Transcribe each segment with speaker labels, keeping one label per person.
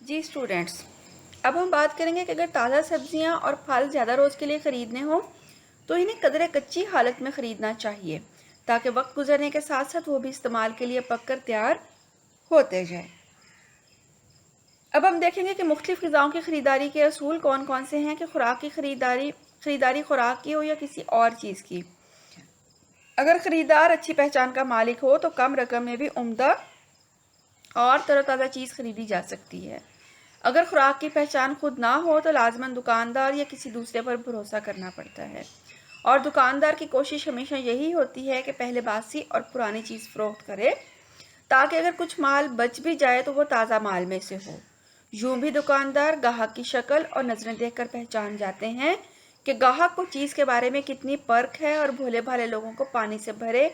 Speaker 1: جی students, اب ہم بات کریں گے کہ اگر تازہ سبزیاں اور پھل زیادہ روز کے لیے خریدنے ہوں تو انہیں قدرے کچی حالت میں خریدنا چاہیے تاکہ وقت گزرنے کے ساتھ ساتھ وہ بھی استعمال کے لیے پک کر تیار ہوتے جائیں۔ اب ہم دیکھیں گے کہ مختلف غذاؤں کی خریداری کے اصول کون کون سے ہیں کہ خوراک کی خریداری خوراک کی ہو یا کسی اور چیز کی۔ اگر خریدار اچھی پہچان کا مالک ہو تو کم رقم میں بھی عمدہ اور تر و تازہ چیز خریدی جا سکتی ہے۔ اگر خوراک کی پہچان خود نہ ہو تو لازماً دکاندار یا کسی دوسرے پر بھروسہ کرنا پڑتا ہے، اور دکاندار کی کوشش ہمیشہ یہی ہوتی ہے کہ پہلے باسی اور پرانی چیز فروخت کرے تاکہ اگر کچھ مال بچ بھی جائے تو وہ تازہ مال میں سے ہو۔ یوں بھی دکاندار گاہک کی شکل اور نظریں دیکھ کر پہچان جاتے ہیں کہ گاہک کو چیز کے بارے میں کتنی پرکھ ہے، اور بھولے بھالے لوگوں کو پانی سے بھرے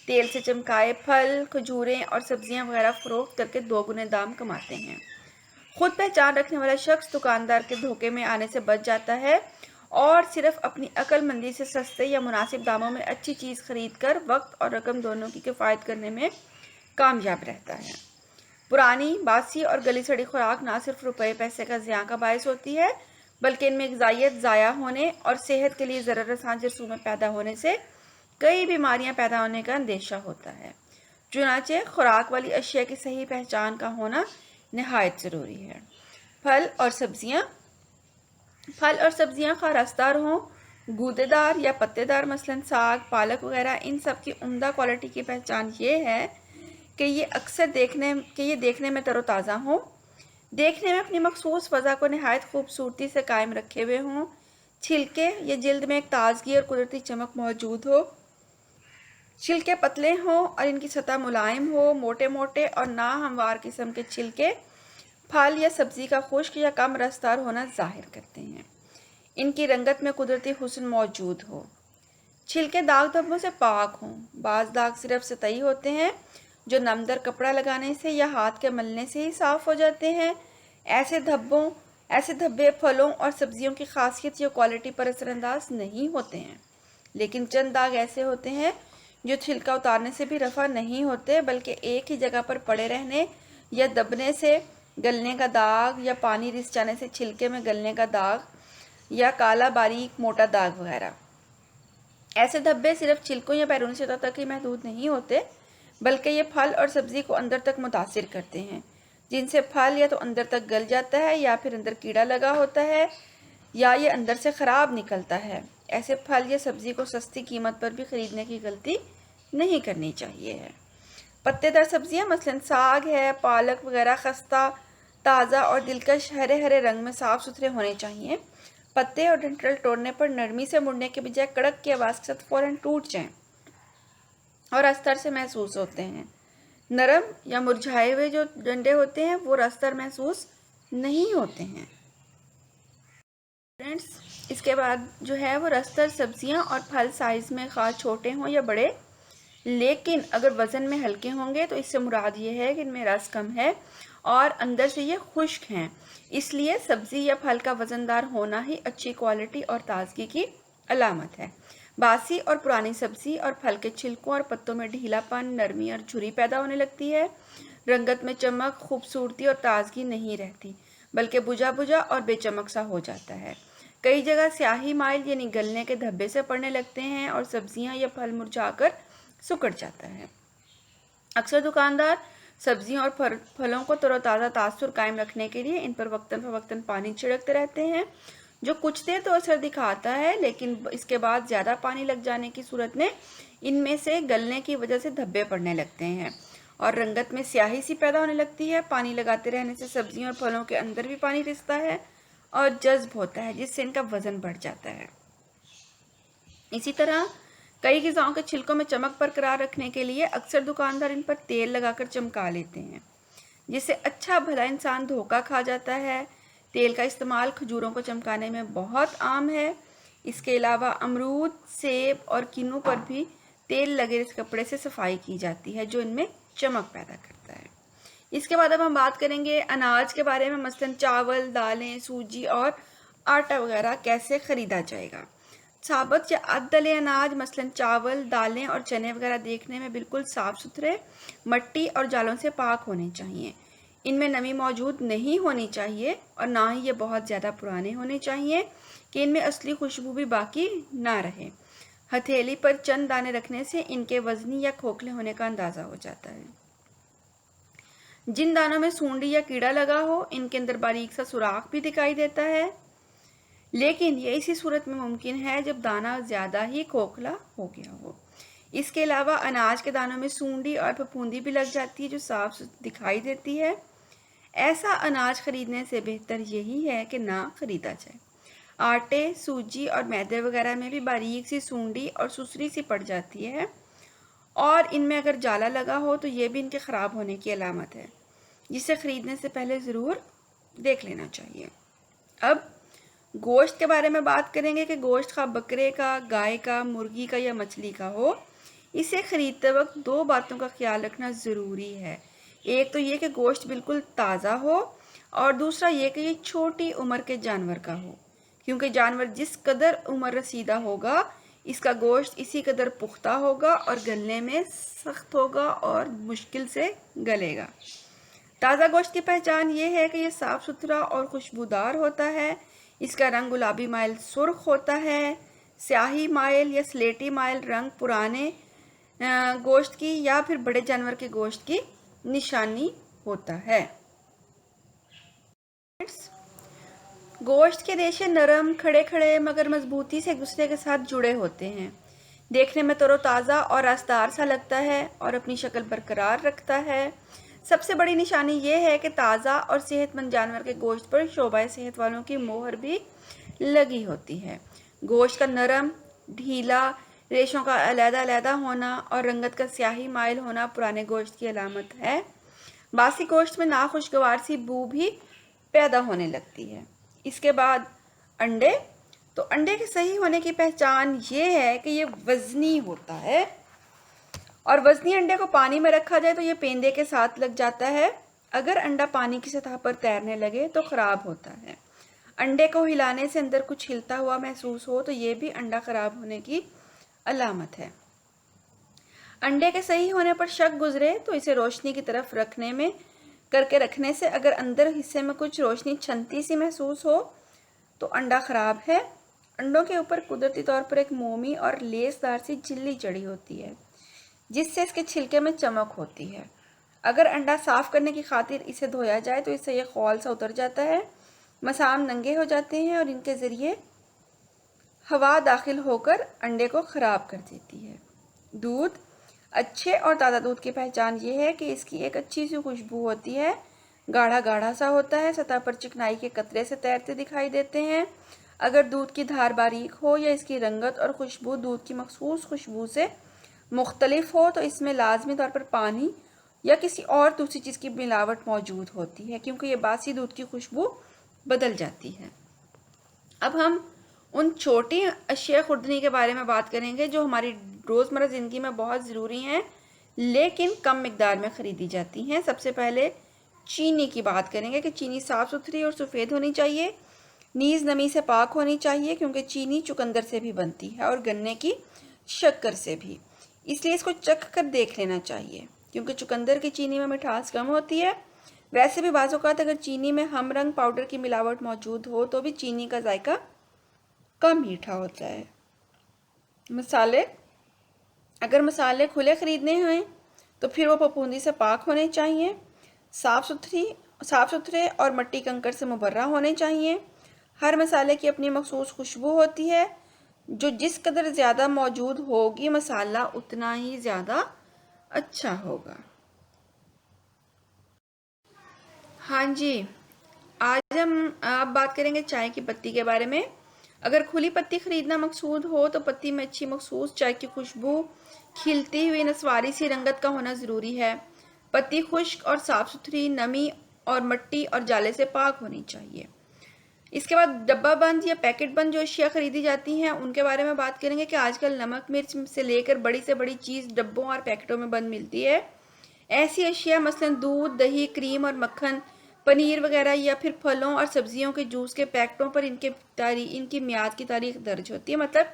Speaker 1: تیل سے چمکائے پھل، کھجوریں اور سبزیاں وغیرہ فروخت کر کے 2 گنے دام کماتے ہیں۔ خود پہچان رکھنے والا شخص دکاندار کے دھوکے میں آنے سے بچ جاتا ہے اور صرف اپنی عقل مندی سے سستے یا مناسب داموں میں اچھی چیز خرید کر وقت اور رقم دونوں کی کفایت کرنے میں کامیاب رہتا ہے۔ پرانی، باسی اور گلی سڑی خوراک نہ صرف روپے پیسے کا زیاں کا باعث ہوتی ہے بلکہ ان میں غذائیت ضائع ہونے اور صحت کے لیے ضرر رساں جرثومیں پیدا ہونے سے کئی بیماریاں پیدا ہونے کا اندیشہ ہوتا ہے۔ چنانچہ خوراک والی اشیاء کی صحیح پہچان کا ہونا نہایت ضروری ہے۔ پھل اور سبزیاں خواہ رسدار ہوں، گودے دار یا پتے دار، مثلاً ساگ، پالک وغیرہ، ان سب کی عمدہ کوالٹی کی پہچان یہ ہے کہ یہ دیکھنے میں تر و تازہ ہوں، دیکھنے میں اپنی مخصوص فضا کو نہایت خوبصورتی سے قائم رکھے ہوئے ہوں، چھلکے یا جلد میں ایک تازگی اور قدرتی چمک موجود ہو، چھلکے پتلے ہوں اور ان کی سطح ملائم ہو۔ موٹے موٹے اور ناہموار قسم کے چھلکے پھل یا سبزی کا خشک یا کم رسدار ہونا ظاہر کرتے ہیں۔ ان کی رنگت میں قدرتی حسن موجود ہو۔ چھلکے داغ دھبوں سے پاک ہوں۔ بعض داغ صرف سطحی ہوتے ہیں جو نمدار کپڑا لگانے سے یا ہاتھ کے ملنے سے ہی صاف ہو جاتے ہیں۔ ایسے دھبے پھلوں اور سبزیوں کی خاصیت یا کوالٹی پر اثر انداز نہیں ہوتے ہیں، لیکن چند داغ ایسے ہوتے ہیں جو چھلکا اتارنے سے بھی رفع نہیں ہوتے بلکہ ایک ہی جگہ پر پڑے رہنے یا دبنے سے گلنے کا داغ، یا پانی رس جانے سے چھلکے میں گلنے کا داغ، یا کالا باریک موٹا داغ وغیرہ۔ ایسے دھبے صرف چھلکوں یا بیرونی سطح تک ہی محدود نہیں ہوتے بلکہ یہ پھل اور سبزی کو اندر تک متاثر کرتے ہیں، جن سے پھل یا تو اندر تک گل جاتا ہے یا پھر اندر کیڑا لگا ہوتا ہے یا یہ اندر سے خراب نکلتا ہے۔ ایسے پھل یا سبزی کو سستی قیمت پر بھی خریدنے کی غلطی نہیں کرنی چاہیے ہے۔ پتے دار سبزیاں مثلاً ساگ ہے، پالک وغیرہ خستہ، تازہ اور دلکش ہرے ہرے رنگ میں صاف ستھرے ہونے چاہیے۔ پتے اور ڈنٹل توڑنے پر نرمی سے مڑنے کے بجائے کڑک کی آواز کے ساتھ فوراً ٹوٹ جائیں اور استر سے محسوس ہوتے ہیں۔ نرم یا مرجھائے ہوئے جو ڈنڈے ہوتے ہیں وہ رستر محسوس نہیں ہوتے ہیں۔ فرینڈس، اس کے بعد جو ہے وہ رستر سبزیاں اور پھل سائز میں خواہ چھوٹے ہوں یا بڑے، لیکن اگر وزن میں ہلکے ہوں گے تو اس سے مراد یہ ہے کہ ان میں رس کم ہے اور اندر سے یہ خشک ہیں۔ اس لیے سبزی یا پھل کا وزندار ہونا ہی اچھی کوالٹی اور تازگی کی علامت ہے۔ باسی اور پرانی سبزی اور پھل کے چھلکوں اور پتوں میں ڈھیلا پن، نرمی اور جھری پیدا ہونے لگتی ہے۔ رنگت میں چمک، خوبصورتی اور تازگی نہیں رہتی بلکہ بجھا بجھا اور بے چمک سا ہو جاتا ہے۔ کئی جگہ سیاہی مائل یعنی گلنے کے دھبے سے پڑنے لگتے ہیں اور سبزیاں یا پھل مرجھا کر سکڑ جاتا ہے۔ اکثر دکاندار سبزیوں اور پھلوں کو تر و تازہ تاثر قائم رکھنے کے لیے ان پر وقتاً فوقتاً پانی چھڑکتے رہتے ہیں جو کچھ دیر تو اثر دکھاتا ہے، لیکن اس کے بعد زیادہ پانی لگ جانے کی صورت میں ان میں سے گلنے کی وجہ سے دھبے پڑنے لگتے ہیں اور رنگت میں سیاہی سی پیدا ہونے لگتی ہے۔ پانی لگاتے رہنے سے سبزیوں اور پھلوں کے اندر بھی پانی رستا ہے اور جذب ہوتا ہے جس سے ان کا وزن بڑھ جاتا ہے۔ اسی طرح کئی غذاؤں کے چھلکوں میں چمک برقرار رکھنے کے لیے اکثر دکاندار ان پر تیل لگا کر چمکا لیتے ہیں، جس سے اچھا بھلا انسان دھوکا کھا جاتا ہے۔ تیل کا استعمال کھجوروں کو چمکانے میں بہت عام ہے۔ اس کے علاوہ امرود، سیب اور کینو پر بھی تیل لگے اس کپڑے سے صفائی کی جاتی ہے جو ان میں چمک پیدا کرتا ہے۔ اس کے بعد اب ہم بات کریں گے اناج کے بارے میں، مثلاً چاول، دالیں، سوجی اور آٹا وغیرہ کیسے خریدا جائے گا۔ ثابت یا دلے اناج مثلاً چاول، دالیں اور چنے وغیرہ دیکھنے میں بالکل صاف ستھرے، مٹی اور جالوں سے پاک ہونے چاہیے۔ ان میں نمی موجود نہیں ہونی چاہیے اور نہ ہی یہ بہت زیادہ پرانے ہونے چاہیے کہ ان میں اصلی خوشبو بھی باقی نہ رہے۔ ہتھیلی پر چند دانے رکھنے سے ان کے وزنی یا کھوکھلے ہونے کا اندازہ ہو جاتا ہے۔ جن دانوں میں سونڈی یا کیڑا لگا ہو ان کے اندر باریک سا سوراخ بھی دکھائی دیتا ہے، لیکن یہ اسی صورت میں ممکن ہے جب دانہ زیادہ ہی کھوکھلا ہو گیا ہو۔ اس کے علاوہ اناج کے دانوں میں سونڈی اور پھپھوندی بھی لگ جاتی ہے جو صاف دکھائی دیتی ہے۔ ایسا اناج خریدنے سے بہتر یہی ہے کہ نہ خریدا جائے۔ آٹے، سوجی اور میدے وغیرہ میں بھی باریک سی سونڈی اور سسری سی پڑ جاتی ہے، اور ان میں اگر جالا لگا ہو تو یہ بھی ان کے خراب ہونے کی علامت ہے، جسے خریدنے سے پہلے ضرور دیکھ لینا چاہیے۔ اب گوشت کے بارے میں بات کریں گے کہ گوشت خواہ بکرے کا، گائے کا، مرغی کا یا مچھلی کا ہو، اسے خریدتے وقت دو باتوں کا خیال رکھنا ضروری ہے۔ ایک تو یہ کہ گوشت بالکل تازہ ہو، اور دوسرا یہ کہ یہ چھوٹی عمر کے جانور کا ہو، کیونکہ جانور جس قدر عمر رسیدہ ہوگا اس کا گوشت اسی قدر پختہ ہوگا اور گلنے میں سخت ہوگا اور مشکل سے گلے گا۔ تازہ گوشت کی پہچان یہ ہے کہ یہ صاف ستھرا اور خوشبودار ہوتا ہے، اس کا رنگ گلابی مائل سرخ ہوتا ہے، سیاہی مائل یا سلیٹی مائل رنگ پرانے گوشت کی یا پھر بڑے جانور کے گوشت کی نشانی ہوتا ہے۔ گوشت کے ریشے نرم، کھڑے کھڑے مگر مضبوطی سے ایک دوسرے کے ساتھ جڑے ہوتے ہیں، دیکھنے میں تر و تازہ اور راسدار سا لگتا ہے اور اپنی شکل برقرار رکھتا ہے۔ سب سے بڑی نشانی یہ ہے کہ تازہ اور صحت مند جانور کے گوشت پر شعبہ صحت والوں کی مہر بھی لگی ہوتی ہے۔ گوشت کا نرم، ڈھیلا، ریشوں کا علیحدہ علیحدہ ہونا اور رنگت کا سیاہی مائل ہونا پرانے گوشت کی علامت ہے۔ باسی گوشت میں ناخوشگوار سی بو بھی پیدا ہونے لگتی ہے۔ اس کے بعد انڈے، تو انڈے کے صحیح ہونے کی پہچان یہ ہے کہ یہ وزنی ہوتا ہے، اور وزنی انڈے کو پانی میں رکھا جائے تو یہ پیندے کے ساتھ لگ جاتا ہے۔ اگر انڈا پانی کی سطح پر تیرنے لگے تو خراب ہوتا ہے۔ انڈے کو ہلانے سے اندر کچھ ہلتا ہوا محسوس ہو تو یہ بھی انڈا خراب ہونے کی علامت ہے۔ انڈے کے صحیح ہونے پر شک گزرے تو اسے روشنی کی طرف رکھنے سے اگر اندر حصے میں کچھ روشنی چھنتی سی محسوس ہو تو انڈا خراب ہے۔ انڈوں کے اوپر قدرتی طور پر ایک مومی اور لیس دار سی جھلی چڑھی ہوتی ہے جس سے اس کے چھلکے میں چمک ہوتی ہے۔ اگر انڈا صاف کرنے کی خاطر اسے دھویا جائے تو اس سے یہ خول سا اتر جاتا ہے، مسام ننگے ہو جاتے ہیں اور ان کے ذریعے ہوا داخل ہو کر انڈے کو خراب کر دیتی ہے۔ دودھ، اچھے اور تازہ دودھ کی پہچان یہ ہے کہ اس کی ایک اچھی سی خوشبو ہوتی ہے، گاڑھا گاڑھا سا ہوتا ہے، سطح پر چکنائی کے قطرے سے تیرتے دکھائی دیتے ہیں۔ اگر دودھ کی دھار باریک ہو یا اس کی رنگت اور خوشبو دودھ کی مخصوص خوشبو سے مختلف ہو تو اس میں لازمی طور پر پانی یا کسی اور دوسری چیز کی ملاوٹ موجود ہوتی ہے، کیونکہ یہ باسی دودھ کی خوشبو بدل جاتی ہے۔ اب ہم ان چھوٹی اشیاء خوردنی کے بارے میں بات کریں گے جو ہماری روزمرہ زندگی میں بہت ضروری ہیں لیکن کم مقدار میں خریدی جاتی ہیں۔ سب سے پہلے چینی کی بات کریں گے کہ چینی صاف ستھری اور سفید ہونی چاہیے، نیز نمی سے پاک ہونی چاہیے، کیونکہ چینی چقندر سے بھی بنتی ہے اور گنے کی شکر سے بھی، اس لیے اس کو چکھ کر دیکھ لینا چاہیے، کیونکہ چقندر کی چینی میں مٹھاس کم ہوتی ہے۔ ویسے بھی بعض اوقات اگر چینی میں ہم رنگ پاؤڈر کی ملاوٹ موجود ہو تو بھی چینی کا ذائقہ کم میٹھا ہوتا ہے۔ مسالے، اگر مسالے کھلے خریدنے ہوئیں تو پھر وہ پھپھوندی سے پاک ہونے چاہیے، صاف ستھرے اور مٹی کنکر سے مبرہ ہونے چاہیے۔ ہر مسالے کی اپنی مخصوص خوشبو ہوتی ہے، جو جس قدر زیادہ موجود ہوگی مسالہ اتنا ہی زیادہ اچھا ہوگا۔ ہاں جی، آج ہم اب بات کریں گے چائے کی پتی کے بارے میں۔ اگر کھلی پتی خریدنا مقصود ہو تو پتی میں اچھی مخصوص چائے کی خوشبو، کھلتی ہوئی نسواری سی رنگت کا ہونا ضروری ہے۔ پتی خشک اور صاف ستھری، نمی اور مٹی اور جالے سے پاک ہونی چاہیے۔ اس کے بعد ڈبہ بند یا پیکٹ بند جو اشیاء خریدی جاتی ہیں ان کے بارے میں بات کریں گے کہ آج کل نمک مرچ سے لے کر بڑی سے بڑی چیز ڈبوں اور پیکٹوں میں بند ملتی ہے۔ ایسی اشیاء مثلاً دودھ، دہی، کریم اور مکھن، پنیر وغیرہ یا پھر پھلوں اور سبزیوں کے جوس کے پیکٹوں پر ان کی میعاد کی تاریخ درج ہوتی ہے، مطلب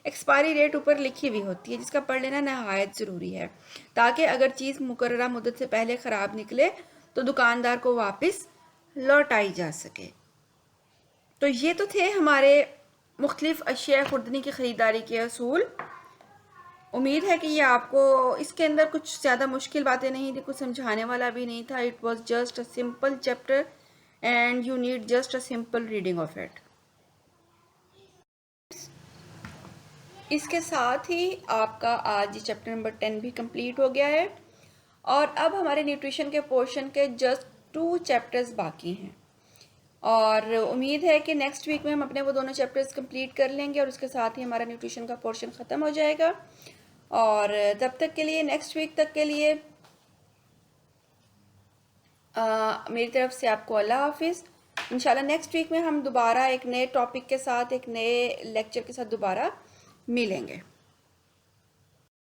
Speaker 1: ایکسپائری ڈیٹ اوپر لکھی ہوئی ہوتی ہے، جس کا پڑھ لینا نہایت ضروری ہے تاکہ اگر چیز مقررہ مدت سے پہلے خراب نکلے تو دکاندار کو واپس لوٹائی جا سکے۔ تو یہ تو تھے ہمارے مختلف اشیاء خوردنی کی خریداری کے اصول۔ امید ہے کہ یہ آپ کو اس کے اندر کچھ زیادہ مشکل باتیں نہیں تھی، کچھ سمجھانے والا بھی نہیں تھا۔ It was just a simple chapter and you need just a simple reading of it. اس کے ساتھ ہی آپ کا آج چیپٹر نمبر 10 بھی کمپلیٹ ہو گیا ہے، اور اب ہمارے نیوٹریشن کے پورشن کے جسٹ 2 چیپٹرز باقی ہیں، اور امید ہے کہ نیکسٹ ویک میں ہم اپنے وہ دونوں چیپٹرز کمپلیٹ کر لیں گے، اور اس کے ساتھ ہی ہمارا نیوٹریشن کا پورشن ختم ہو جائے گا۔ اور تب تک کے لیے، نیکسٹ ویک تک کے لیے میری طرف سے آپ کو اللہ حافظ۔ انشاءاللہ نیکسٹ ویک میں ہم دوبارہ ایک نئے ٹاپک کے ساتھ، ایک نئے لیکچر کے ساتھ دوبارہ ملیں گے۔